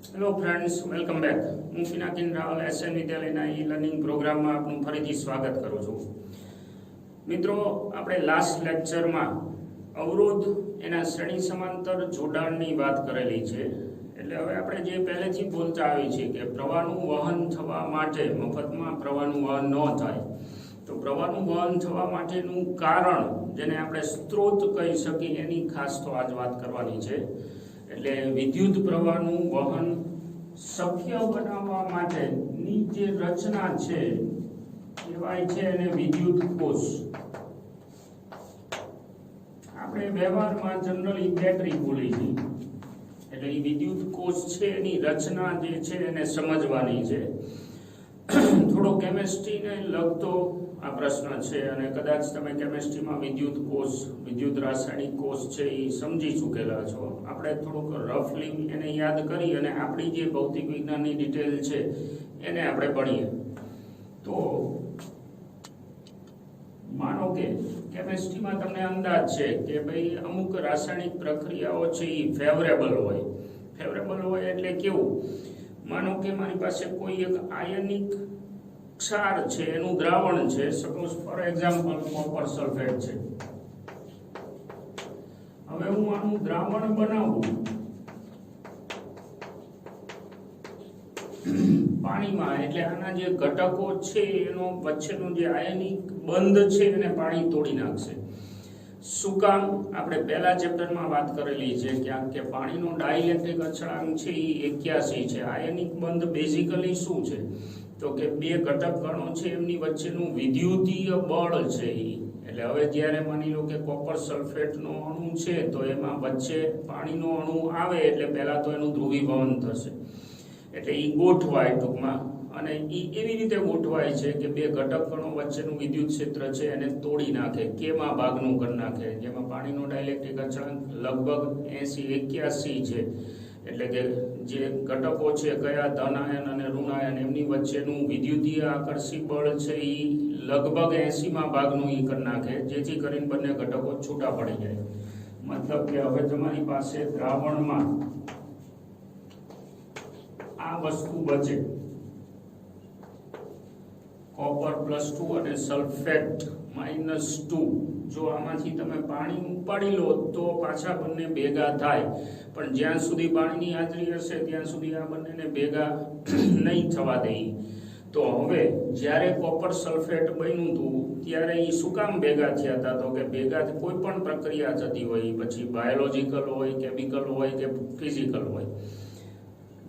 Hello friends, welcome back. હું Pinakin Raval SN વિદ્યાલયના e learning પ્રોગ્રામમાં આપનું ફરીથી સ્વાગત કરું છું. મિત્રો, આપણે લાસ્ટ લેક્ચરમાં અવરોધ એના શ્રેણી સમાંતર જોડાણની વાત કરેલી છે. એટલે હવે આપણે જે પહેલેથી બોલતા આવી છીએ કે પ્રવાહનું વહન થવા માટે મફતમાં પ્રવાહનું વહન ન થાય, તો પ્રવાહનું વહન થવા માટેનું કારણ, જેને આપણે સ્ત્રોત કહી શકીએ, એની ખાસ તો આજ વાત કરવાની છે. એટલે વિદ્યુત પ્રવાહનું વહન શક્ય બનાવવા માટેની જે રચના છે કહેવાય છે એને વિદ્યુત કોષ. આપણે વ્યવહારમાં જનરલી બેટરી બોલી છીએ, એટલે એ વિદ્યુત કોષ છે એની રચના જે છે એને સમજવાની છે. થોડો કેમેસ્ટ્રીને લગતો આ પ્રશ્ન છે, અને કદાચ તમે કેમેસ્ટ્રીમાં વિદ્યુત કોષ, વિદ્યુત રાસાયણિક કોષ છે એ સમજી ચૂકેલા છો. આપણે થોડુંક રફલી એને યાદ કરી અને આપણી જે ભૌતિક વિજ્ઞાનની ડિટેલ છે એને આપણે ભણીએ. તો માનો કે કેમેસ્ટ્રીમાં તમને અંદાજ છે કે ભાઈ અમુક રાસાયણિક પ્રક્રિયાઓ છે એ ફેવરેબલ હોય એટલે કેવું? માનો કે મારી પાસે કોઈ એક આયનિક ક્ષાર છે, એનું દ્રાવણ છે, suppose for example copper sulphate છે. હવે હું આનું દ્રાવણ બનાવું પાણીમાં, એટલે આના જે ઘટકો છે એનો વચ્ચેનો જે આયનિક બંધ છે એને પાણી તોડી નાખશે. શું કામ? આપણે પહેલા ચેપ્ટરમાં વાત કરેલી છે ક્યાંક કે પાણીનો ડાઇલેક્ટ્રિક અચળાંક છે એ 81 છે. આયનિક બંધ બેઝિકલી શું છે? તો કે બે ઘટક કણો છે એમની વચ્ચેનું વિદ્યુતીય બળ છે એ. એટલે હવે જ્યારે માની લો કે કોપર સલ્ફેટનો અણુ છે તો એમાં વચ્ચે પાણીનો અણુ આવે એટલે પહેલા તો એનું ધ્રુવીભવન થશે, એટલે એ ગોઠવાય ટૂંકમાં. અને એ એવી રીતે ગોઠવાય છે કે બે ઘટક કણો વચ્ચેનું વિદ્યુત ક્ષેત્ર છે એને તોડી નાખે, કેમાં ભાગનું કરી નાખે. જેમાં પાણીનો ડાઇલેક્ટ્રિક અચળાંક લગભગ 81 છે. એટલે કે જે ઘટકો છે કયા, ધન આયન અને ઋણ આયન, એમની વચ્ચેનું વિદ્યુતીય આકર્ષી બળ છે એ લગભગ 80માં ભાગનું એ કરી નાખે, જેથી કરીને બંને ઘટકો છૂટા પડી જાય. મતલબ કે હવે તમારી પાસે દ્રાવણમાં આ વસ્તુ બચે, કોપર +2 અને સલ્ફેટ -2. જો આમાંથી તમે પાણી ઉપાડી લો તો પાછા બંને ભેગા થાય, પણ જ્યાં સુધી પાણીની હાજરી હશે ત્યાં સુધી આ બંનેને ભેગા નહીં થવા દે. તો હવે જ્યારે કોપર સલ્ફેટ બન્યું હતું ત્યારે એ શું કામ ભેગા થયા હતા? તો કે ભેગા કોઈ પણ પ્રક્રિયા થતી હોય, પછી બાયોલોજિકલ હોય, કેમિકલ હોય કે ફિઝિકલ હોય,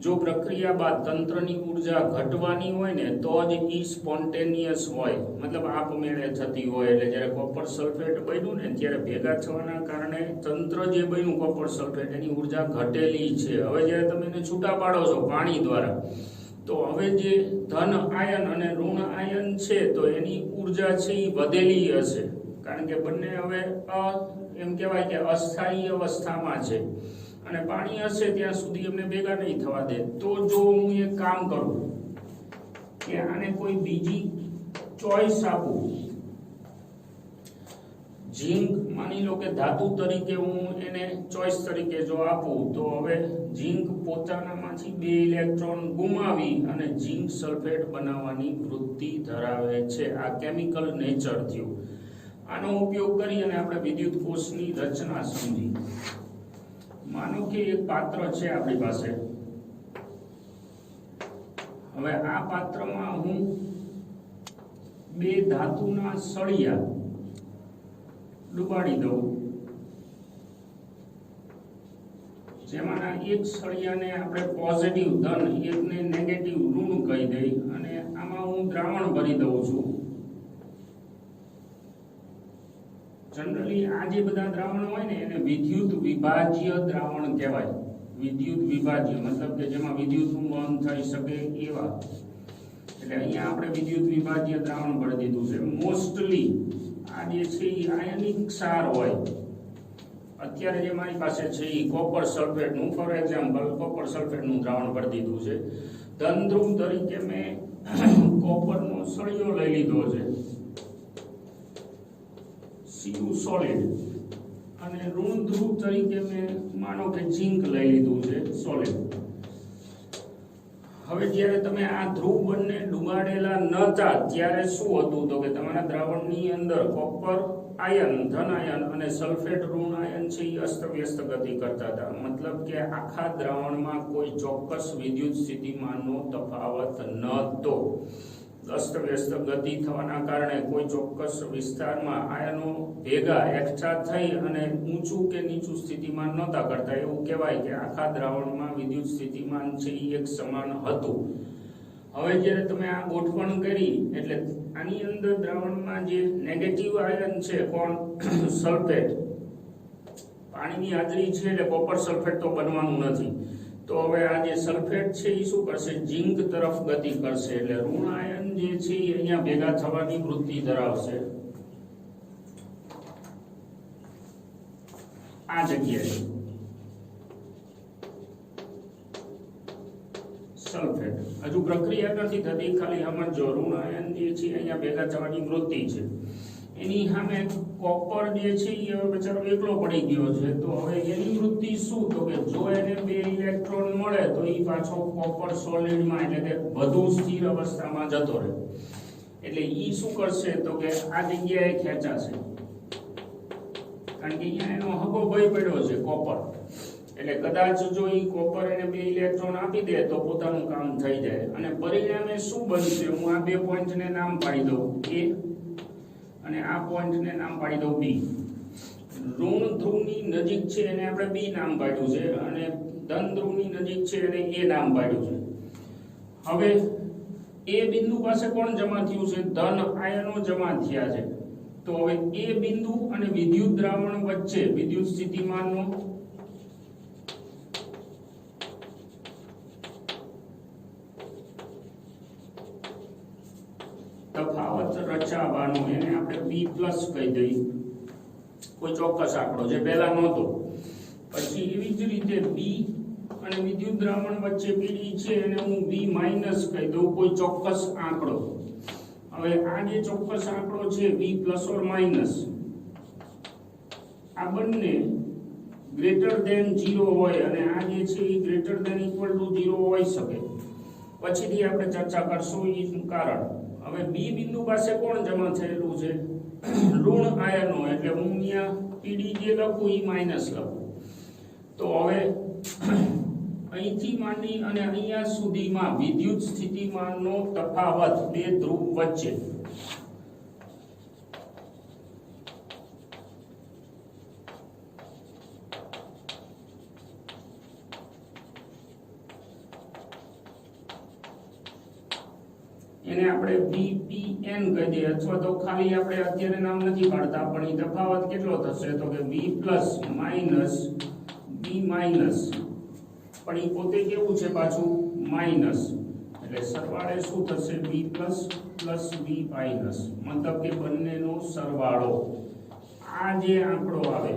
જો પ્રક્રિયા બાદ તંત્રની ઉર્જા ઘટવાની હોય ને તો જ ઈ સ્પોન્ટેનિયસ હોય, મતલબ આપમેળે થતી હોય. એટલે જ્યારે કોપર સલ્ફેટ બન્યું ને ત્યારે ભેગા થવાના કારણે તંત્ર જે બન્યું કોપર સલ્ફેટ, એની ઉર્જા ઘટેલી છે. હવે જ્યારે તમે એને છૂટા પાડો છો પાણી દ્વારા, તો હવે જે ધન આયન અને ઋણ આયન છે તો એની ઉર્જા છે એ વધેલી હશે, કારણ કે બંને હવે એમ કહેવાય કે અસ્થાયી અવસ્થામાં છે, અને પાણી હશે ત્યાં સુધી એમને ભેગા નહીં થવા દે. તો જો હું એક કામ કરું કે આને કોઈ બીજી ચોઈસ આપું, ઝીંક માની લો કે ધાતુ તરીકે હું એને ચોઈસ તરીકે જો આપું, તો હવે ઝીંક પોતાનામાંથી 2 ઇલેક્ટ્રોન ગુમાવી અને ઝીંક સલ્ફેટ બનાવવાની વૃત્તિ ધરાવે છે. આ કેમિકલ નેચર થયું. આનો ઉપયોગ કરી અને આપણે વિદ્યુત કોષની રચના સમજી. માનો કે એક પાત્ર છે આપણી પાસે. હવે આ પાત્રમાં હું 2 ધાતુના સળિયા ડુબાડી દઉં, જેમાંના એક સળિયાને આપણે પોઝિટિવ ધન, એકને નેગેટિવ ઋણ કહી દઈ, અને આમાં હું દ્રાવણ ભરી દઉં છું. જનરલી આ જે બધા દ્રાવણ હોય ને એને વિદ્યુત વિભાજ્ય દ્રાવણ કહેવાય. વિદ્યુત વિભાજ્ય મતલબ કે જેમાં વિદ્યુતનું વહન થઈ શકે એવા. એટલે અહીંયા આપણે વિદ્યુત વિભાજ્ય દ્રાવણ ભરી દીધું છે. મોસ્ટલી આ જે છે એ આયનિક ક્ષાર હોય. અત્યારે જે મારી પાસે છે એ કોપર સલ્ફેટનું, ફોર એક્ઝામ્પલ કોપર સલ્ફેટનું દ્રાવણ ભરી દીધું છે. ધન ધ્રુવ તરીકે મેં કોપરનો સળિયો લઈ લીધો છે, Cu સોલિડ, અને ઋણ ધ્રુવ તરીકે મેં માનો કે ઝીંક લઈ લીધું છે સોલિડ. હવે જ્યારે તમે આ ધ્રુવ બંને ડુબાડેલા નહોતા ત્યારે શું હતું તો કે તમારા દ્રાવણની અંદર કોપર આયન ધન આયન અને સલ્ફેટ ઋણ આયન છે એ અસ્તવ્યસ્ત ગતિ કરતા હતા. મતલબ કે આખા દ્રાવણમાં કોઈ ચોક્કસ વિદ્યુત સ્થિતિમાનનો તફાવત નહોતો. અસ્તવ્યસ્ત ગતિ થવાના કારણે કોઈ ચોક્કસ વિસ્તારમાં આયનો ભેગા એકઠા થઈ અને ઊંચું કે નીચું સ્થિતિમાન નહોતા કરતા. એવું કહેવાય કે આખા દ્રાવણમાં વિદ્યુત સ્થિતિમાન છે એ એક સમાન હતું. હવે જ્યારે તમે આ ગોઠવણ કરી એટલે આની અંદર દ્રાવણમાં જે નેગેટિવ આયન છે કોણ સલ્ફેટ, પાણીની હાજરી છે એટલે કોપર સલ્ફેટ તો બનવાનું નથી. તો હવે આ જે સલ્ફેટ છે એ શું કરશે, ઝિંક તરફ ગતિ કરશે એટલે ઋણ આયન જે છે એ અહીંયા ભેગા થવાની વૃત્તિ ધરાવશે આ જગ્યાએ. સલ્ફેટ હજુ પ્રક્રિયા નથી થતી, ખાલી સમજો ઋણ આયન જે છે અહીંયા ભેગા થવાની વૃત્તિ છે. એની સામે કોપર જે છે એ હવે બચારો એકલો પડી ગયો છે. તો હવે એની વૃત્તિ શું તો કે જો એને 2 ઇલેક્ટ્રોન મળે તો એ પાછો કોપર સોલિડમાં એટલે કે વધુ સ્થિર અવસ્થામાં જતો રહે. એટલે ઈ શું કરશે તો કે આ જગ્યાએ ખેંચાશે, કારણ કે અહીંયા એનો હગો ભય પડ્યો છે કોપર. એટલે કદાચ જો ઈ કોપર એને 2 ઇલેક્ટ્રોન આપી દે તો પોતાનું કામ થઈ જાય. અને પરિણામે શું બનશે, હું આ 2 પોઈન્ટને નામ પાડી દઉં A અને આ પોઈન્ટને નામ પાડી દઉં B. ઋણ ધ્રુવની નજીક છે એને આપણે B નામ પાડ્યું છે અને ધન ધ્રુવની નજીક છે એને A નામ પાડ્યું છે. હવે A બિંદુ પાસે કોણ જમા થયું છે, ધન આયનો જમા થયા છે. તો હવે A બિંદુ અને વિદ્યુત દ્રાવણ વચ્ચે વિદ્યુત સ્થિતિમાનનો તફાવત રચાવાનો એને આપણે B+ કહી દઈએ, કોઈ ચોક્કસ આંકડો જે પહેલા નહોતો. પછી એવી જ રીતે B અને વિદ્યુત દ્રાવણ વચ્ચે PD છે એને હું B- કહી દઉં, કોઈ ચોક્કસ આંકડો. હવે આ જે ચોક્કસ આંકડો છે B ± આ બંને ગ્રેટર ધેન 0 હોય અને આ જે છે એ ગ્રેટર ધેન ઇક્વલ ટુ 0 હોઈ શકે. પછીથી આપણે ચર્ચા કરશું એનું કારણ. હવે B બિંદુ પાસે કોણ જમા થયેલું છે, ઋણ આયનો. એટલે હું અહીંયા PD જે લખું એ માઈનસ લખું. તો હવે અહીંથી માંડી અને અહીંયા સુધીમાં વિદ્યુત સ્થિતિમાનનો તફાવત 2 ધ્રુવ વચ્ચે એને આપણે VPN કહી દઈએ, અથવા તો ખાલી આપણે અત્યારે નામ નથી પાડતા પણ એ તફાવત કેટલો થશે તો કે V+ B-, પણ એ પોતે કેવું છે પાછું માઈનસ. એટલે સરવાળે શું થશે B+ + B-, મતલબ કે બંનેનો સરવાળો. આ જે આંકડો આવે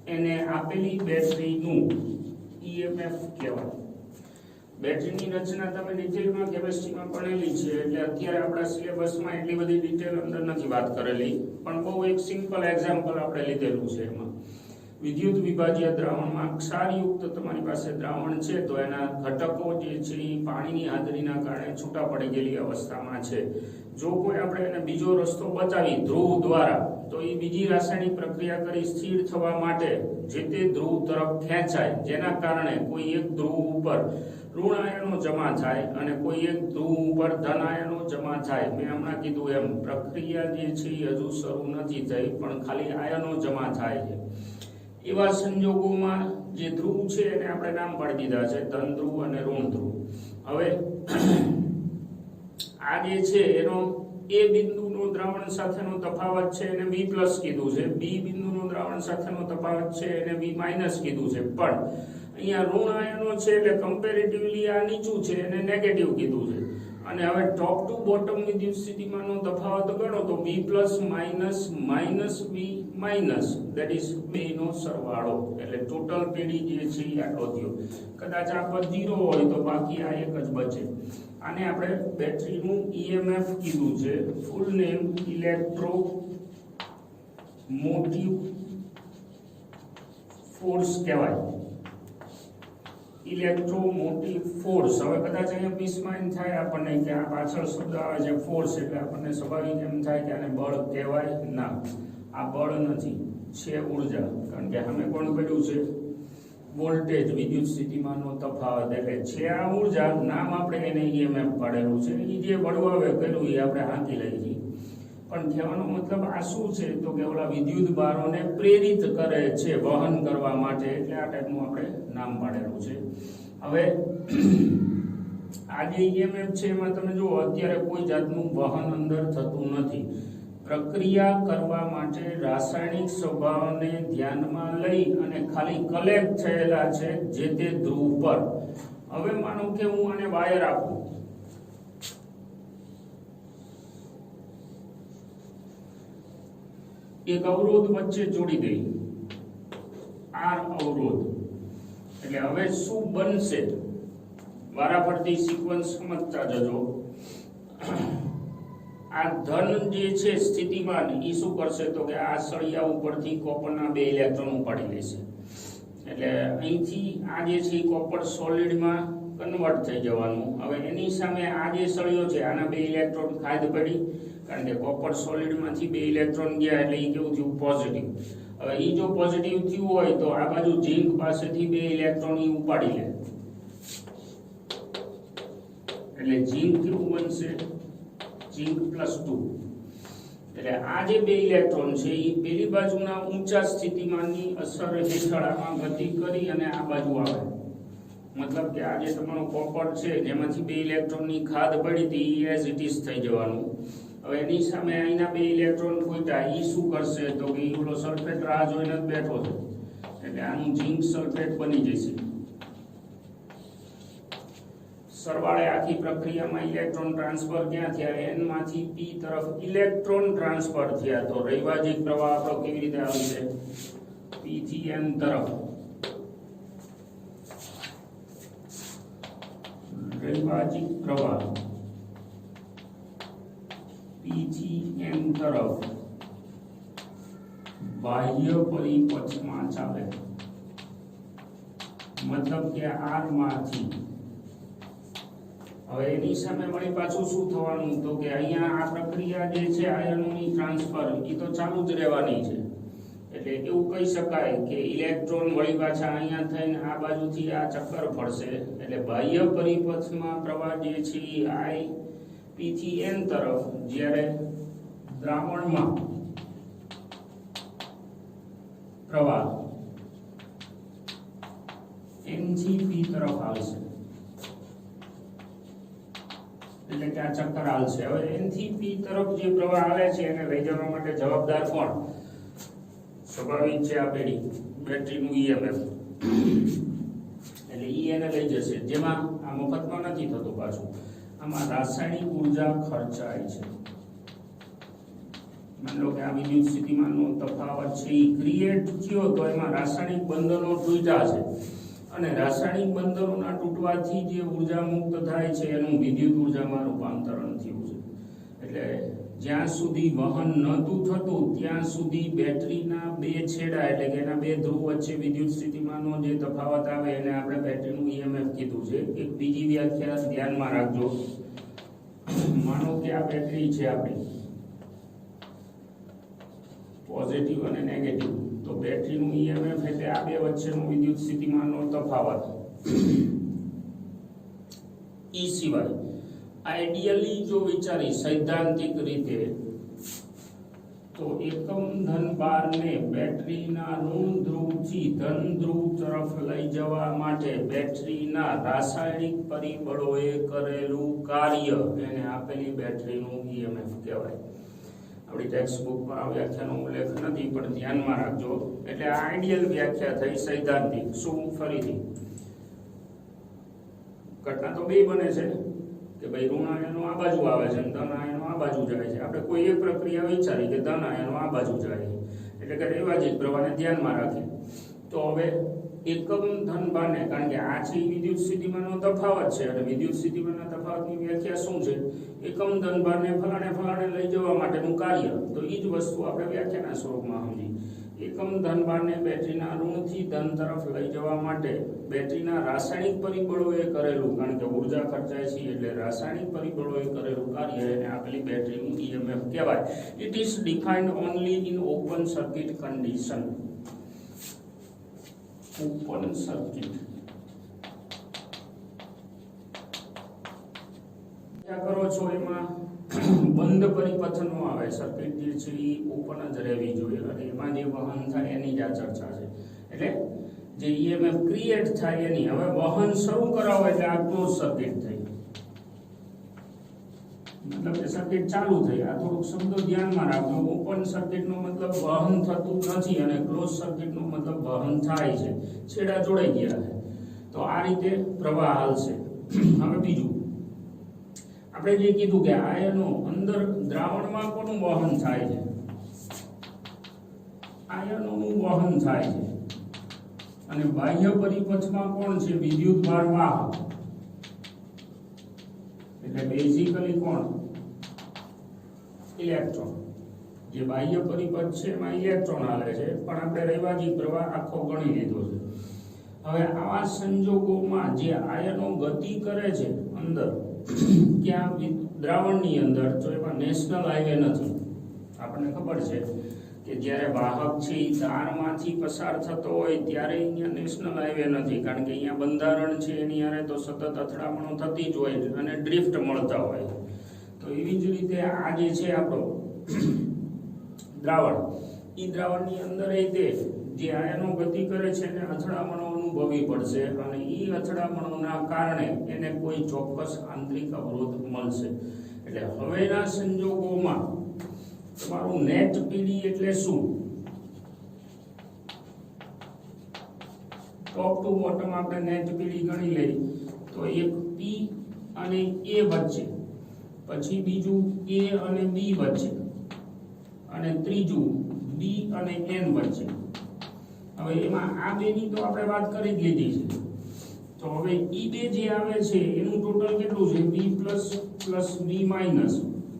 એને આપેલી બેટરીનું EMF કહેવાય. બેટરીની રચના તમે ડિટેલમાં કેમિસ્ટ્રીમાં ભણેલી છે એટલે અત્યારે આપણા સિલેબસમાં એટલી બધી ડિટેલ અંદર નથી વાત કરેલી, પણ બહુ એક સિમ્પલ એક્ઝામ્પલ આપણે લીધેલું છે. એમાં વિદ્યુત વિભાજ્ય દ્રાવણમાં ક્ષારયુક્ત તમારી પાસે દ્રાવણ છે તો એના ઘટકો જે છે એ પાણીની હાજરીના કારણે છૂટા પડી ગયેલી અવસ્થામાં છે. જો કોઈ આપણે એને બીજો રસ્તો બતાવી ધ્રુવ દ્વારા તો એ બીજી રાસાયણિક પ્રક્રિયા કરી સ્થિર થવા માટે જે તે ધ્રુવ તરફ ખેંચાય, જેના કારણે કોઈ એક ધ્રુવ ઉપર ઋણ આયનો જમા થાય અને કોઈ એક ધ્રુવ ઉપર ધન આયનો જમા થાય. મેં હમણાં કીધું એમ પ્રક્રિયા જે છે એ હજુ શરૂ નથી થઈ પણ ખાલી આયનો જમા થાય છે. એવા સંજોગોમાં જે ધ્રુવ છે એને આપણે નામ પાડી દીધા છે ધન ધ્રુવ અને ઋણ ધ્રુવ. હવે આ જે છે એનો A બિંદુનો દ્રાવણ સાથેનો તફાવત છે એને B+ કીધું છે, B બિંદુનો દ્રાવણ સાથેનો તફાવત છે એને B- કીધું છે. પણ અહીંયા ઋણ આયનો છે એટલે કમ્પેરેટિવલી આ નીચું છે એને નેગેટિવ કીધું છે. અને હવે ટોપ ટુ બોટમ વિદ્યુત સ્થિતિમાનનો તફાવત ગણો તો B+ - B- that is બેનો સરવાળો. એટલે ટોટલ PD જે છે એ આટલો થયો. કદાચ આ પદ 0 હોય તો બાકી આ એક જ બચે. આને આપણે બેટરીનું EMF કીધું છે, ફૂલ નેમ ઇલેક્ટ્રોમોટિવ ફોર્સ કહેવાય. Electromotive force. હવે કદાચ અહીંયા મિસમાઇન્ડ થાય આપણને કે આ પાછળ શબ્દ આવે છે ફોર્સ, એટલે આપણને સ્વાભાવિક એમ થાય કે આને બળ કહેવાય. ના, આ બળ નથી, છે ઉર્જા. કારણ કે અમે કોણ કર્યું છે? વોલ્ટેજ, વિદ્યુત સ્થિતિમાનનો તફાવત. એટલે છે આ ઉર્જા, નામ આપણે એને ઈએમએફ પાડેલું છે. એ જે બળવાવે કર્યું એ આપણે હાંકી લઈ છીએ. પણ કહેવાનો મતલબ આ શું છે? તો કે ઓલા વિદ્યુત ભારોને પ્રેરિત કરે છે વહન કરવા માટે, એટલે આ ટાઈપનું આપણે નામ પાડેલું છે. હવે આ જે ઈએમએફ છે એમાં તમે જુઓ, અત્યારે કોઈ જાતનું વહન અંદર થતું નથી. પ્રક્રિયા કરવા માટે રાસાયણિક સ્વભાવને ધ્યાનમાં લઈ અને ખાલી કલેક્ટ થયેલા છે જે તે ધ્રુવ પર. હવે માનો કે હું આને વાયર આપું, એક અવરોધ વચ્ચે જોડી દઈ, આર અવરોધ. એટલે હવે શું બનશે? વારાફરતી સિક્વન્સ સમજતા જજો. આ ધન જે છે સ્થિતિમાન, એ શું કરશે? તો કે આ સળિયા ઉપરથી કોપરના 2 ઇલેક્ટ્રોન ઉપાડી લેશે. એટલે અહીંથી આ જે છે કોપર સોલિડમાં કન્વર્ટ થઈ જવાનું. હવે એની સામે આ જે સળિયો છે આના 2 ઇલેક્ટ્રોન ખાદ પડી, કારણ કે કોપર સોલિડમાંથી 2 ઇલેક્ટ્રોન ગયા એટલે એ કેવું થયું? પોઝિટિવ. હવે એ જો પોઝિટિવ થયું હોય તો આ બાજુ ઝિંક પાસેથી 2 ઇલેક્ટ્રોન એ ઉપાડી લે, એટલે ઝિંક કેવું બનશે? ઝિંક +2. એટલે આ જે 2 ઇલેક્ટ્રોન છે એ પેલી બાજુના ઊંચા સ્થિતિમાનની અસર હેઠળ આમાં ગતિ કરી અને આ બાજુ આવે. મતલબ કે આ જે તમારો કોપર છે જેમાંથી 2 ઇલેક્ટ્રોનની ખાદ પડી હતી એ એઝ ઇટ ઇઝ થઈ જવાનું. હવે એની સામે અહીંના 2 ઇલેક્ટ્રોન ખૂટ્યા, એ શું કરશે? તો કે ઓલો સલ્ફેટ રાહ જોઈને જ બેઠો છે, એટલે આનું ઝિંક સલ્ફેટ બની જશે. સરવાળે આખી પ્રક્રિયામાં ઇલેક્ટ્રોન ટ્રાન્સફર ક્યાં થયા? n માંથી p તરફ ઇલેક્ટ્રોન ટ્રાન્સફર થયા. તો રૈવાજિક પ્રવાહ આપણો કેવી રીતે આવશે? p થી n તરફ. રૈવાજિક પ્રવાહ p થી n તરફ બાહ્ય પરિપથમાં ચાલે. મતલબ કે r માંથી. હવે એની સામે વળી પાછું શું થવાનું? તો કે અહીંયા આ પ્રક્રિયા જે છે આયનોની ટ્રાન્સફર એ તો ચાલુ જ રહેવાની છે. એટલે એવું કહી શકાય કે ઇલેક્ટ્રોન વળી પાછા અહીંયા થઈને આ બાજુથી આ ચક્કર ફરશે. એટલે બાહ્ય પરિપથમાં પ્રવાહ જે છે I p થી n તરફ, જ્યારે દ્રાવણમાં પ્રવાહ n થી p તરફ આવશે. એટલે કે આ ચક્કર હાલશે. હવે n થી p તરફ જે પ્રવાહ આવે છે એને લઈ જવા માટે જવાબદાર કોણ? સ્વાભાવિક છે આ બેટરીનું ઈએમએફ. એટલે ઈ એને લઈ જશે, જેમાં આ મફતમાં નથી થતું પાછું, આમાં રાસાયણિક ઉર્જા ખર્ચાય છે. માની લો કે આ વિદ્યુત સ્થિતિમાનનો તફાવત છે એ ક્રિએટ થયો તો એમાં રાસાયણિક બંધનો તૂટ્યા છે, અને રાસાયણિક બંધનોના તૂટવાથી જે ઉર્જા મુક્ત થાય છે એનું વિદ્યુત ઉર્જામાં રૂપાંતરણ થયું છે. એટલે જ્યાં સુધી વહન નહોતું થતું ત્યાં સુધી બેટરીના 2 છેડા, એટલે કે એના 2 ધ્રુવ વચ્ચે વિદ્યુત સ્થિતિમાનનો જે તફાવત આવે એને આપણે બેટરીનું ઈએમએફ કીધું છે. એક બીજી વ્યાખ્યા ધ્યાનમાં રાખજો. માનો કે આ બેટરી છે આપણી, પોઝિટિવ અને નેગેટિવ, તો બેટરીનું ઈએમએફ એટલે આ 2 વચ્ચેનો વિદ્યુત સ્થિતિમાનનો તફાવત. ઈ સિવાય આઈડિયલી જો વિચારી સૈદ્ધાંતિક રીતે તો એકમ ધન ભારને બેટરીના ઋણ ધ્રુવથી ધન ધ્રુવ તરફ લઈ જવા માટે બેટરીના રાસાયણિક પરિબળોએ કરેલું કાર્ય એને આપેલી બેટરીનું ઈએમએફ કહેવાય. આપણી ટેક્સ્ટ બુકમાં આ વ્યાખ્યાનો ઉલ્લેખ નથી, પણ ધ્યાનમાં રાખજો. એટલે આ આઈડિયલ વ્યાખ્યા થઈ સૈદ્ધાંતિક. શું? ફરીથી ઘટના તો 2 બને છે કે ભાઈ ઋણ આયનો આ બાજુ આવે છે અને ધન આયનો આ બાજુ જાય છે. આપણે કોઈ એક પ્રક્રિયા વિચારી કે ધન આયનો આ બાજુ જાય, એટલે કે રૈવાજિક પ્રવાહને ધ્યાનમાં રાખી. તો હવે એકમ ધન ભારને, કારણ કે આ છે વિદ્યુત સ્થિતિમાનનો તફાવત છે, અને વિદ્યુત સ્થિતિમાનના તફાવતની વ્યાખ્યા શું છે? એકમ ધન ભારને ફલાણે લઈ જવા માટેનું કાર્ય. તો એ જ વસ્તુ આપણે વ્યાખ્યાના સ્વરૂપમાં સમજી. એકમ ધનભારને બેટરીના ઋણથી ધન તરફ લઈ જવા માટે બેટરીના રાસાયણિક પરિબળોએ કરેલું, કારણ કે ઉર્જા ખર્ચાય છે એટલે રાસાયણિક પરિબળોએ કરેલું કાર્ય એને આપેલી બેટરીનું EMF કહેવાય. It is defined only in open circuit condition. Open circuit કરો છો એમાં બંધ પરિપથ નો આવે, સર્કિટ જે છે એ ઓપન જ રહેવી જોઈએ અને એમાં જે વહન થાય એની જ આ ચર્ચા છે. એટલે જે EMF ક્રિએટ થાય એની, હવે વહન શરૂ કરાવો એટલે આ ક્લોઝ સર્કિટ થઈ, મતલબ કે સર્કિટ ચાલુ થઈ. આ થોડુંક શબ્દો ધ્યાનમાં રાખજો. ઓપન સર્કિટ નો મતલબ વહન થતું નથી અને ક્લોઝ સર્કિટ નો મતલબ વહન થાય છે, છેડા જોડાઈ ગયા છે. તો આ રીતે પ્રવાહ હાલશે. હવે બીજું આપણે જે કીધું કે આયનો અંદર દ્રાવણમાં કોનું વહન થાય છે, આયનોનું વહન થાય છે અને બાહ્ય પરિપથમાં કોણ છે, વિદ્યુતભાર વાહક. એટલે બેઝિકલી કોણ, ઇલેક્ટ્રોન. જે બાહ્ય પરિપથ છે એમાં ઇલેક્ટ્રોન હાલે છે, પણ આપણે રૈવાજી પ્રવાહ આખો ગણી લીધો છે. હવે આવા સંજોગોમાં જે આયનો ગતિ કરે છે અંદર, ક્યાં દ્રાવણની અંદર, તો એમાં નેશનલ હાઈવે નથી. આપણને ખબર છે કે જ્યારે વાહક છે એ તારમાંથી પસાર થતો હોય ત્યારે અહીંયા નેશનલ હાઈવે નથી, કારણ કે અહીંયા બંધારણ છે એની હારે તો સતત અથડામણો થતી જ હોય અને ડ્રિફ્ટ મળતા હોય. તો એવી જ રીતે આ જે છે આપણો દ્રાવણ, એ દ્રાવણની અંદર તે જે આયનો ગતિ કરે છે એને અથડામણો અનુભવી પડશે અને એ અથડામણોના કારણે એને કોઈ ચોક્કસ આંતરિક અવરોધ મળશે. એટલે હવેના સંજોગોમાં તમારું નેટ પીડી એટલે શું, ટોપ ટુ બોટમ આપણે નેટ પીડી ગણી લઈ તો એક P અને A વચ્ચે, પછી બીજું A અને B વચ્ચે, અને ત્રીજું B અને N વચ્ચે. હવે એમાં આ બેની તો આપણે વાત કરી જ લીધી છે. તો હવે ઈ બે જે આવે છે એનું ટોટલ કેટલું છે, B પ્લસ B માઇનસ.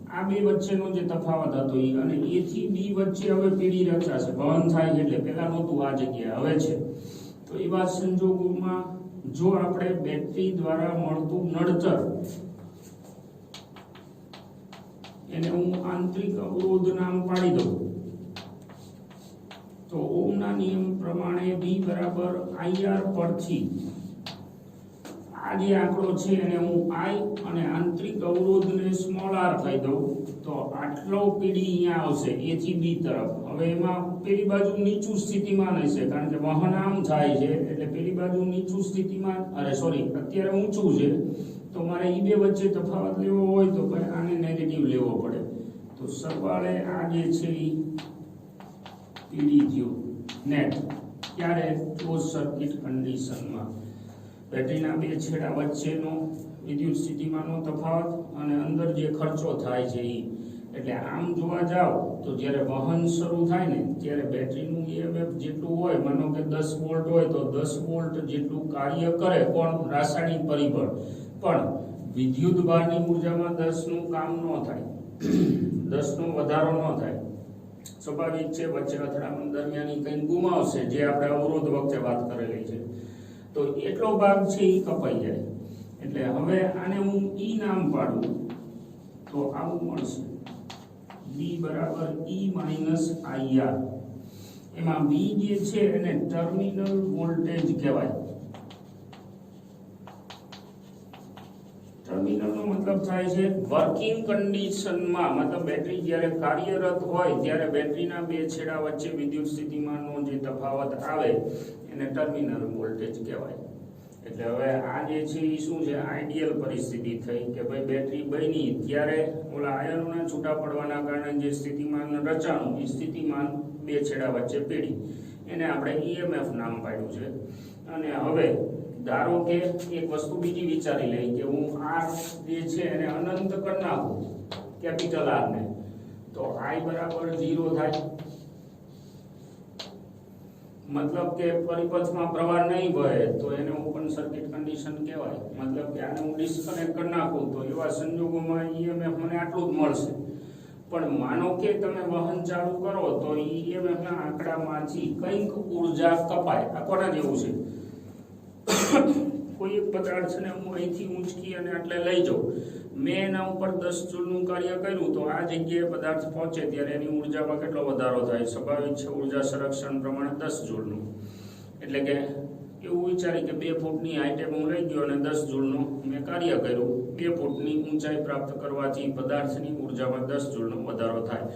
આ બે વચ્ચેનો જે તફાવત હતો એ, અને A થી B વચ્ચે હવે પીડી રચાશે, વહન થાય છે. એટલે પેલા નહોતું, આ જગ્યાએ હવે છે. તો એવા સંજોગોમાં જો આપણે બેટરી દ્વારા મળતું નડતર, એને હું આંતરિક અવરોધ નામ પાડી દઉં, તો ઓહમના નિયમ પ્રમાણે V બરાબર IR પરથી આ જે આંકડો છે એને હું I અને આંતરિક અવરોધને સ્મોલ r કહી દઉં, તો આટલો પીડી અહીંયા આવશે A થી B તરફ. હવે એમાં પેલી બાજુ નીચું સ્થિતિમાન હશે, કારણ કે વહન આમ થાય છે એટલે પેલી બાજુ નીચું સ્થિતિમાન, અત્યારે ઊંચું છે, તો મારે ઈ બે વચ્ચે તફાવત લેવો હોય તો આને નેગેટિવ લેવો પડે. તો સરવાળે આ જે છે ઈ પીડી થયું નેટ. ક્યારે, ક્લોઝ સર્કિટ કન્ડિશનમાં. બેટરીના બે છેડા વચ્ચેનો વિદ્યુત સ્થિતિમાનનો તફાવત અને અંદર જે ખર્ચો થાય છે એ. એટલે આમ જોવા જાવ તો જ્યારે વહન શરૂ થાય ને ત્યારે બેટરીનું EMF જેટલું હોય, માનો કે 10 વોલ્ટ હોય તો 10 વોલ્ટ જેટલું કાર્ય કરે કોણ, રાસાયણિક પરિબળ. પણ વિદ્યુત ભારની ઉર્જામાં 10 નું કામ ન થાય, 10 નો વધારો ન થાય. સ્વાભાવિક છે વચ્ચે અથડામણ દરમિયાન કંઈ ગુમાવશે, જે આપણે અવરોધ વખતે વાત કરેલી છે. તો એટલો ભાગ છે એ કપાઈ જાય. એટલે હવે આને હું E નામ પાડું તો આવું મળશે, B બરાબર E માઇનસ IR. એમાં B જે છે એને ટર્મિનલ વોલ્ટેજ કહેવાય. ટર્મિનલનો મતલબ થાય છે વર્કિંગ કન્ડિશનમાં, મતલબ બેટરી જ્યારે કાર્યરત હોય ત્યારે બેટરીના બે છેડા વચ્ચે વિદ્યુત સ્થિતિમાનનો જે તફાવત આવે એને ટર્મિનલ વોલ્ટેજ કહેવાય. એટલે હવે આ જે છે એ શું છે, આઈડિયલ પરિસ્થિતિ થઈ કે ભાઈ બેટરી બની ત્યારે ઓલા આયનોના છૂટા પડવાના કારણે જે સ્થિતિમાન રચાણું, એ સ્થિતિમાન બે છેડા વચ્ચે પીડી, એને આપણે EMF નામ પાડ્યું છે. અને હવે ધારો કે એક વસ્તુ બીજી વિચારી લઈ કે હું R જે છે એને અનંત કરી નાખું, કેપિટલ R ને, તો I બરાબર 0 થાય. મતલબ કે પરિપથમાં પ્રવાહ નહીં વહે તો એને ઓપન સર્કિટ કન્ડિશન કહેવાય. મતલબ કે આને હું ડિસ્કનેક્ટ કરી નાખું તો એવા સંજોગોમાં EMF મને આટલું જ મળશે. પણ માનો કે તમે વહન ચાલુ કરો તો EMF ના આંકડામાંથી કંઈક ઉર્જા કપાય. આ કોના જેવું છે? કોઈ એક પદાર્થને હું અહીંથી ઊંચકી અને આટલે લઈ જાઉં, મેં એના ઉપર 10 જૂલનું કાર્ય કર્યું તો આ જગ્યાએ પદાર્થ પહોંચે ત્યારે એની ઉર્જામાં કેટલો વધારો થાય? સ્વાભાવિક છે, ઉર્જા સંરક્ષણ પ્રમાણે 10 જૂલનું. એટલે કે એવું વિચારી કે 2 ફૂટની હાઈટે હું લઈ ગયો અને 10 જૂલનું મેં કાર્ય કર્યું. 2 ફૂટની ઊંચાઈ પ્રાપ્ત કરવાથી પદાર્થની ઉર્જામાં 10 જૂલનો વધારો થાય.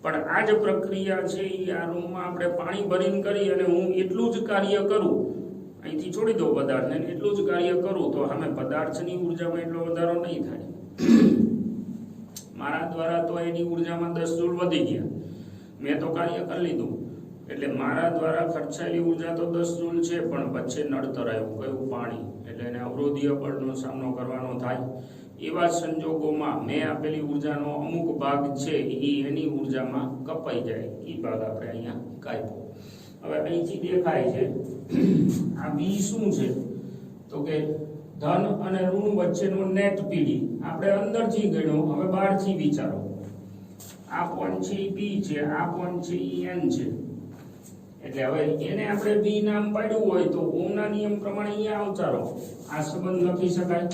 પણ આ જ પ્રક્રિયા છે એ આ રૂમમાં આપણે પાણી ભરીને કરી અને હું એટલું જ કાર્ય કરું, અહીંથી છોડી દો પદાર્થને, એટલું જ કાર્ય કરું તો સામે પદાર્થની ઉર્જામાં એટલો વધારો નહીં થાય. મારા દ્વારા તો એની ઉર્જામાં 10 જૂલ વધી ગયા, મેં તો કાર્ય કરી લીધું. એટલે મારા દ્વારા ખર્ચાયેલી ઉર્જા તો 10 જૂલ છે, પણ વચ્ચે નડતર આવ્યું, કયું? પાણી. એટલે એને અવરોધીય બળનો સામનો કરવાનો થાય. એવા સંજોગોમાં મેં આપેલી ઉર્જાનો અમુક ભાગ છે એ એની ઉર્જામાં કપાઈ જાય. એ ભાગ આપણે અહીંયા કાપ્યો. હવે અહીંથી દેખાય છે આ V શું છે? તો કે ધન અને ઋણ વચ્ચેનો નેટ પીડી. આપણે અંદરથી ગણ્યો, હવે બહારથી વિચારો. આ પોઈન્ટ છે એ P છે, આ પોઈન્ટ છે એ N છે. એટલે હવે એને આપણે V નામ પાડ્યું હોય તો ઓહમના નિયમ પ્રમાણે અહીંયા અવતારો આ સંબંધ લખી શકાય.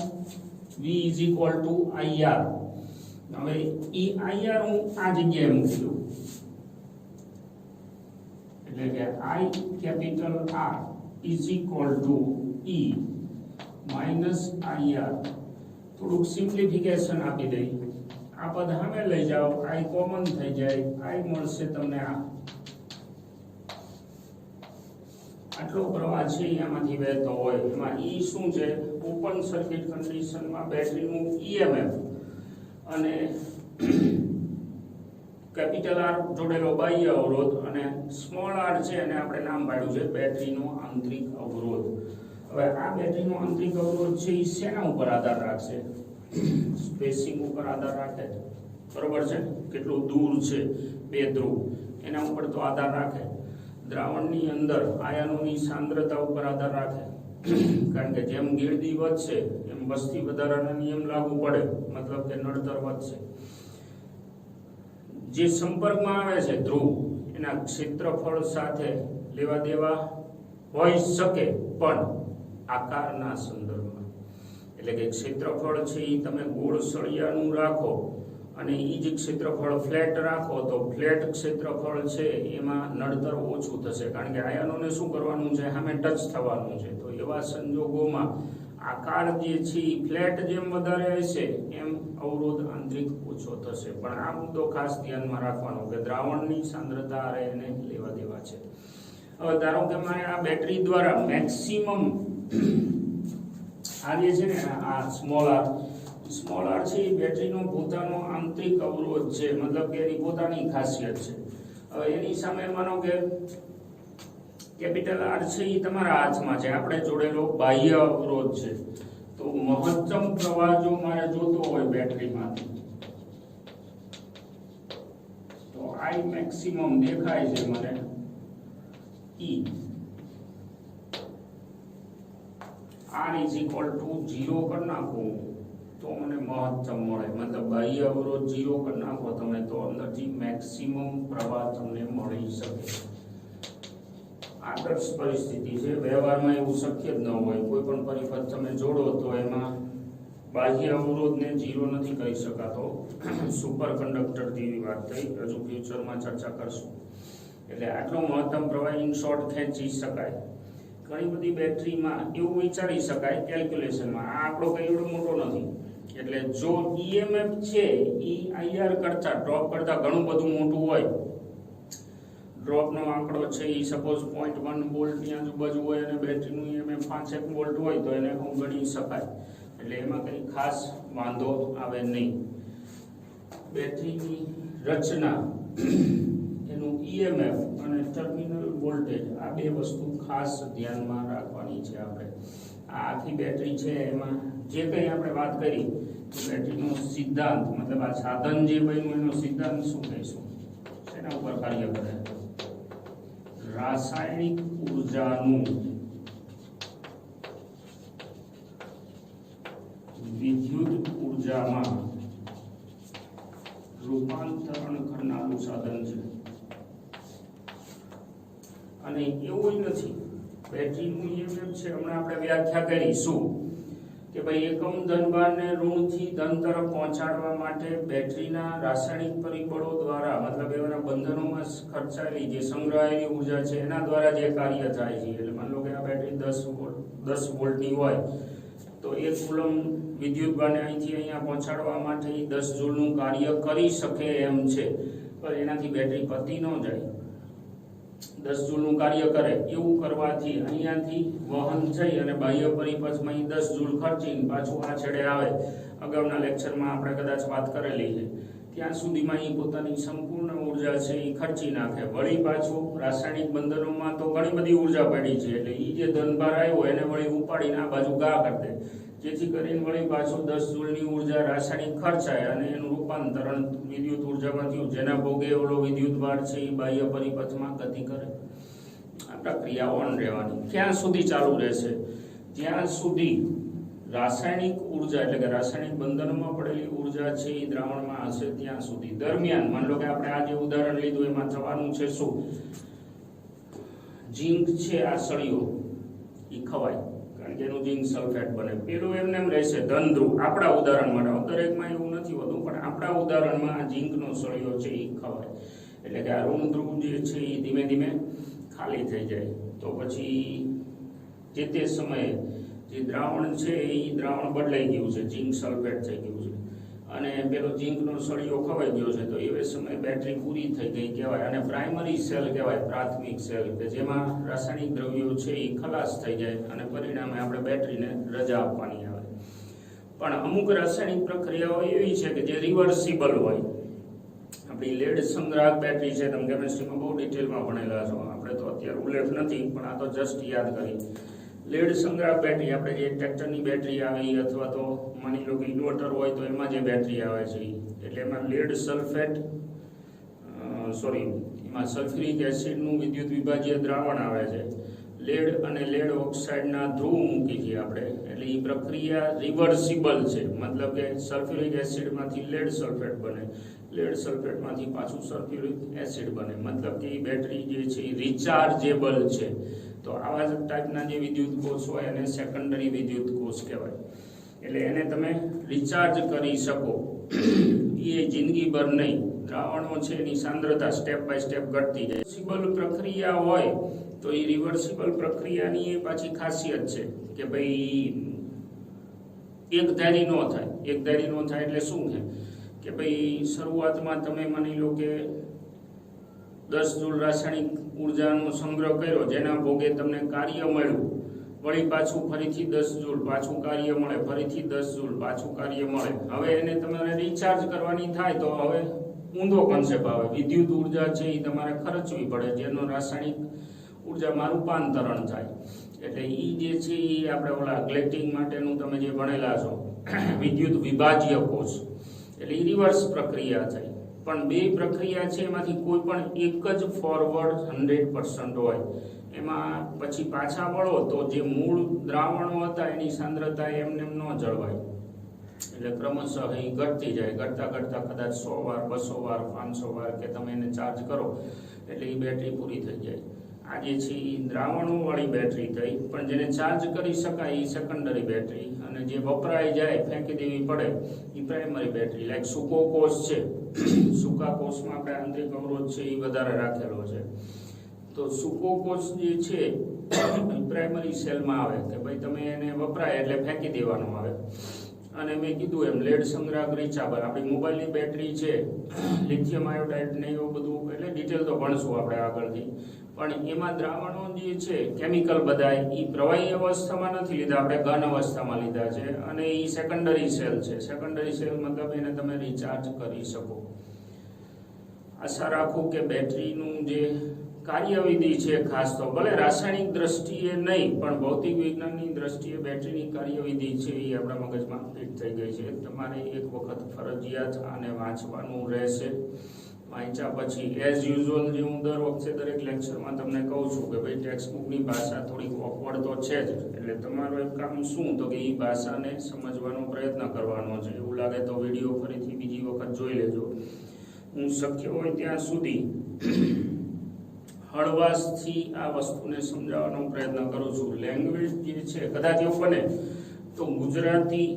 V IR. હવે એ IR હું આ જગ્યાએ મૂક્યું. એટલે કે I capital R E minus IR. થોડુંક સિમ્પ્લિફિકેશન આપી દઈ. આ પદ સામે લઈ જાઓ, I કોમન થઈ જાય, I મળશે તમને આ. આટલો પ્રવાહ છે આમાંથી વહેતો હોય. એમાં E શું છે? ઓપન સર્કિટ કન્ડિશનમાં બેટરીનું EMF અને કેપિટલ R જોડેલો બાહ્ય અવરોધ અને સ્મોલ r છે એને આપણે નામ પાડ્યું છે બેટરીનો આંતરિક અવરોધ. હવે આ બેટરીનો આંતરિક અવરોધ છે એ શેના ઉપર આધાર રાખશે? સ્પેસિંગ ઉપર આધાર રાખે, બરોબર છે? કેટલું દૂર છે બે ધ્રુવ એના ઉપર તો આધાર રાખે. દ્રાવણની અંદર આયનોની સાંદ્રતા ઉપર આધાર રાખે, કારણ કે જેમ ગીરદી વધશે એમ વસ્તી વધારાના નિયમ લાગુ પડે, મતલબ કે નડતર વધશે. જે સંપર્કમાં આવે છે ધ્રુવ એના ક્ષેત્રફળ સાથે લેવા દેવા હોઈ શકે, પણ આકારના સંદર્ભમાં. એટલે કે ક્ષેત્રફળ છે એ તમે ગોળ સળિયાનું રાખો અને એ જ ક્ષેત્રફળ ફ્લેટ રાખો તો ફ્લેટ ક્ષેત્રફળ છે એમાં નડતર ઓછું થશે, કારણ કે આયનોને શું કરવાનું છે? સામે ટચ થવાનું છે. તો એવા સંજોગોમાં આકાર જે છે એ ફ્લેટ જેમ વધારે હશે એમ અવરોધ આંતરિક ઓછો થશે. પણ આ મુદ્દો ખાસ ધ્યાનમાં રાખવાનો કે દ્રાવણની સાંદ્રતા આરે એને લેવા દેવા છે. હવે ધારો કે મારે આ બેટરી દ્વારા મેક્સિમમ આ જે છે ને આ સ્મોલ r છે એ બેટરીનો પોતાનો આંતરિક અવરોધ છે, મતલબ કે એની પોતાની ખાસિયત છે. હવે એની સામે માનો કે કેપિટલ R છે એ તમારા હાથમાં છે, આપણે જોડેલો બાહ્ય અવરોધ છે. તો મહત્તમ પ્રવાહ જો મારે જોતો હોય બેટરીમાંથી તો I મેક્સિમમ દેખાય છે મને E R = 0 કરી નાખું તો મને મહત્તમ મળે, મતલબ બાહ્ય અવરોધ 0 કરી નાખો તમે તો અંદરથી મેક્સિમમ પ્રવાહ તમને મળી શકે. આદર્શ પરિસ્થિતિ છે, વ્યવહારમાં એવું શક્ય જ ન હોય. કોઈ પણ પરિપથ તમે જોડો તો એમાં બાહ્ય અવરોધને 0 નથી કરી શકાતો. સુપર કંડક્ટર જેવી વાત થઈ, હજુ ફ્યુચરમાં ચર્ચા કરશું. એટલે આટલો મહત્તમ પ્રવાહ ઇન શોર્ટ ખેંચી શકાય. ઘણી બધી બેટરીમાં એવું વિચારી શકાય કેલ્ક્યુલેશનમાં, આ આંકડો કઈ એવડો મોટો નથી. એટલે જો EMF છે એ IR કરતા ડ્રોપ કરતા ઘણું બધું મોટું હોય, ડ્રોપનો આંકડો છે એ સપોઝ 0.1 વોલ્ટની આજુબાજુ હોય અને બેટરીનું EMF 5 વોલ્ટ હોય તો એને ગણી શકાય. એટલે એમાં કંઈ ખાસ વાંધો આવે નહીં. બેટરીની રચના, એનું EMF અને ટર્મિનલ વોલ્ટેજ, આ બે વસ્તુ ખાસ ધ્યાનમાં રાખવાની છે. આપણે આ આખી બેટરી છે એમાં જે કંઈ આપણે વાત કરી બેટરીનો સિદ્ધાંત, મતલબ આ સાધન જે બન્યું એનો સિદ્ધાંત શું કહીશું? એના ઉપર કાર્ય કરે. રાસાયણિક ઉર્જાનું વિદ્યુત ઉર્જામાં રૂપાંતરણ કરનારું સાધન છે. અને એવું નથી, બેટરીનું એમ છે, હમણાં આપણે વ્યાખ્યા કરી શું કે ભાઈ એકમ ધનભારને ઋણથી ધન તરફ પહોંચાડવા માટે બેટરીના રાસાયણિક પરિબળો દ્વારા, મતલબ એના બંધનોમાં ખર્ચાયેલી જે સંગ્રહાયેલી ઉર્જા છે એના દ્વારા જે કાર્ય થાય છે. એટલે માની લો કે આ બેટરી 10 વોલ્ટની હોય તો 1 કુલમ વિદ્યુત ભારને અહીંથી અહીંયા પહોંચાડવા માટે 10 જૂલનું કાર્ય કરી શકે એમ છે, પણ એનાથી બેટરી પતી ન જાય. 10 જૂલનું કાર્ય કરે એવું કરવાથી અહીંયાથી વહન થઈ અને બાહ્ય પરિપથમાં 10 જૂલ ખર્ચીને પાછું આ છેડે આવે. અગાઉના લેક્ચરમાં આપણે કદાચ વાત કરેલી છે. ત્યાં સુધીમાં એ પોતાની સંપૂર્ણ ઉર્જા છે એ ખર્ચી નાખે. વળી પાછું રાસાયણિક બંધનોમાં તો ઘણી બધી ઉર્જા પડી છે, એટલે એ જે ધનભાર આવ્યો એને વળી ઉપાડીને આ બાજુ ગા કરી દે, જેથી કરીને વળી પાછું 10 જૂલની ઉર્જા રાસાયણિક ખર્ચાય અને એનું રૂપાંતરણ વિદ્યુત ઉર્જામાં થયું, જેના ભોગે ઓલો વિદ્યુત ભાર છે એ બાહ્ય પરિપથમાં ગતિ કરે. આ પ્રક્રિયા ઓન રહેવાની. ક્યાં સુધી ચાલુ રહેશે? જ્યાં સુધી રાસાયણિક ઉર્જા એટલે કે રાસાયણિક બંધનોમાં પડેલી ઉર્જા છે એ દ્રાવણમાં હશે ત્યાં સુધી. દરમિયાન માની લો કે આપણે આ જે ઉદાહરણ લીધું એમાં થવાનું છે શું, ઝીંક છે આ સળિયો એ ખવાય, કારણ કે એનું ઝીંક સલ્ફેટ બને. પેલું એમને એમ રહેશે ધનધ્રુવ. આપણા ઉદાહરણ માટે, દરેકમાં એવું નથી હોતું, પણ આપણા ઉદાહરણમાં આ ઝીંકનો સળિયો છે એ ખવાય. એટલે કે આ ઋણ ધ્રુવ જે છે એ ધીમે ધીમે ખાલી થઈ જાય. તો પછી જે તે સમયે જે દ્રાવણ છે એ દ્રાવણ બદલાઈ ગયું છે, ઝીંક સલ્ફેટ થઈ ગયું છે, અને પેલો ઝીંકનો સળિયો ખવાઈ ગયો છે. તો એ સમયે બેટરી પૂરી થઈ ગઈ કહેવાય. અને પ્રાઇમરી સેલ કહેવાય, પ્રાથમિક સેલ, કે જેમાં રાસાયણિક દ્રવ્યો છે એ ખલાસ થઈ જાય અને પરિણામે આપણે બેટરીને રજા આપવાની આવે. પણ અમુક રાસાયણિક પ્રક્રિયાઓ એવી છે કે જે રિવર્સિબલ હોય. આપણી લેડ સંગ્રાહક બેટરી છે, તમે કેમેસ્ટ્રીમાં બહુ ડિટેલમાં ભણેલા છો, આપણે તો અત્યારે ઉલ્લેખ નથી, પણ આ તો જસ્ટ યાદ કરી. લેડ સંગ્રાહક બેટરી, આપણે જે ટ્રેક્ટરની બેટરી આવે અથવા તો માની લો કે ઇન્વર્ટર હોય તો એમાં જે બેટરી આવે છે એટલે એમાં લેડ સલ્ફેટ એમાં સલ્ફ્યુરિક એસિડનું વિદ્યુત વિભાજીય દ્રાવણ આવે છે. લેડ અને લેડ ઓક્સાઇડના ધ્રુવ મૂકી છીએ આપણે, એટલે એ પ્રક્રિયા રિવર્સિબલ છે. મતલબ કે સલ્ફ્યુરિક એસિડમાંથી લેડ સલ્ફેટ બને, લેડ સલ્ફેટમાંથી પાછું સલ્ફ્યુરિક એસિડ બને. મતલબ કે એ બેટરી જે છે એ રિચાર્જેબલ છે. તો આવા ટાઈપના જે વિદ્યુત કોષ હોય એને સેકન્ડરી વિદ્યુત કોષ કહેવાય. એટલે એને તમે રિચાર્જ કરી શકો, એ જિંદગીભર નહીં. દ્રાવણો છે એની સાંદ્રતા સ્ટેપ બાય સ્ટેપ ઘટતી જાય. રિવર્સિબલ પ્રક્રિયા હોય તો એ રિવર્સિબલ પ્રક્રિયાની એ પાછી ખાસિયત છે કે ભાઈ એક ધારી ન થાય. એક ધારી ન થાય એટલે શું છે કે ભાઈ શરૂઆતમાં તમે માની લો કે 10 જૂલ રાસાયણિક ઉર્જાનો સંગ્રહ કર્યો, જેના ભોગે તમને કાર્ય મળ્યું. વળી પાછું ફરીથી 10 જૂલ પાછું કાર્ય મળે, ફરીથી 10 જૂલ પાછું કાર્ય મળે. હવે એને તમારે રિચાર્જ કરવાની થાય તો હવે ઊંધો કોન્સેપ્ટ આવે. વિદ્યુત ઉર્જા છે એ તમારે ખર્ચવી પડે, જેનો રાસાયણિક ઉર્જામાં રૂપાંતરણ થાય. એટલે એ જે છે એ આપણે ઓલા ગ્લેટિંગ માટેનું તમે જે ભણેલા છો વિદ્યુત વિભાજ્ય કોષ, એટલે એ રિવર્સ પ્રક્રિયા થઈ. પણ બે પ્રક્રિયા છે એમાંથી કોઈ પણ એક જ ફોરવર્ડ 100% હોય. એમાં પછી પાછા વળો તો જે મૂળ દ્રાવણો હતા એની સાંદ્રતા એમને એમ ન જળવાય, એટલે ક્રમશઃ એ ઘટતી જાય. ઘટતા ઘટતા કદાચ 100 વાર 200 વાર 500 વાર કે તમે એને ચાર્જ કરો એટલે એ બેટરી પૂરી થઈ જાય. આ જે છે એ દ્રાવણોવાળી બેટરી થઈ. પણ જેને ચાર્જ કરી શકાય એ સેકન્ડરી બેટરી, અને જે વપરાઈ જાય ફેંકી દેવી પડે એ પ્રાઇમરી બેટરી. લાઈક સૂકો કોષ છે, સૂકા કોષમાં આપણે આંતરિક અવરોધ છે એ વધારે રાખેલો છે. તો સૂકો કોષ જે છે એ પ્રાઇમરી સેલમાં આવે કે ભાઈ તમે એને વપરાય એટલે ફેંકી દેવાનો આવે. અને મેં કીધું એમ લેડ સંગ્રાહક રિચાર્જેબલ. આપણી મોબાઈલની બેટરી છે, લિથિયમ આયોડાઇડ ને એવું બધું, એટલે ડિટેલ તો ભણશું આપણે આગળથી. પણ એમાં દ્રાવણો જે છે કેમિકલ બધા એ પ્રવાહી અવસ્થામાં નથી લીધા, આપણે ઘન અવસ્થામાં લીધા છે, અને એ સેકન્ડરી સેલ છે. સેકન્ડરી સેલ મતલબ એને તમે રિચાર્જ કરી શકો. આશા રાખું કે બેટરીનું જે કાર્યવિધિ છે, ખાસ તો ભલે રાસાયણિક દ્રષ્ટિએ નહીં પણ ભૌતિક વિજ્ઞાનની દ્રષ્ટિએ બેટરીની કાર્યવિધિ છે એ આપણા મગજમાં ફિટ થઈ ગઈ છે. તમારે એક વખત ફરજિયાત આને વાંચવાનું રહેશે. વાંચ્યા પછી એઝ યુઝ્યુઅલ જે હું દર વખતે દરેક લેક્ચરમાં તમને કહું છું કે ભાઈ ટેક્સ્ટબુકની ભાષા થોડીક ઓકવર્ડ તો છે જ, એટલે તમારું એક કામ શું તો કે એ ભાષાને સમજવાનો પ્રયત્ન કરવાનો છે. એવું લાગે તો વિડીયો ફરીથી બીજી વખત જોઈ લેજો. હું શક્ય હોય ત્યાં સુધી હળવાશથી આ વસ્તુને સમજાવવાનો પ્રયત્ન કરું છું. લેંગ્વેજ જે છે કદાચ એવું બને તો ગુજરાતી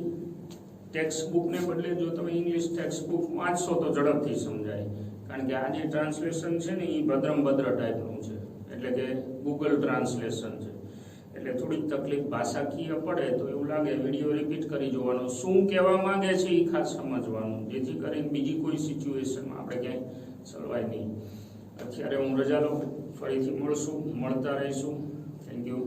ટેક્સ્ટ બુકને બદલે જો તમે ઇંગ્લિશ ટેક્સ્ટ બુક વાંચશો તો ઝડપથી સમજાય. કારણ કે આ જે ટ્રાન્સલેશન છે ને એ ભદ્રમ ભદ્ર ટાઈપનું છે, એટલે કે ગૂગલ ટ્રાન્સલેશન છે. એટલે થોડીક તકલીફ ભાષાકીય પડે તો એવું લાગે વિડીયો રિપીટ કરી જોવાનો, શું કહેવા માંગે છે એ ખાસ સમજવાનું, જેથી કરીને બીજી કોઈ સિચ્યુએશનમાં આપણે ક્યાંય સલવાય નહીં. અત્યારે હું રજા લઉં, ફરીથી મળતા રહીશું. Thank you.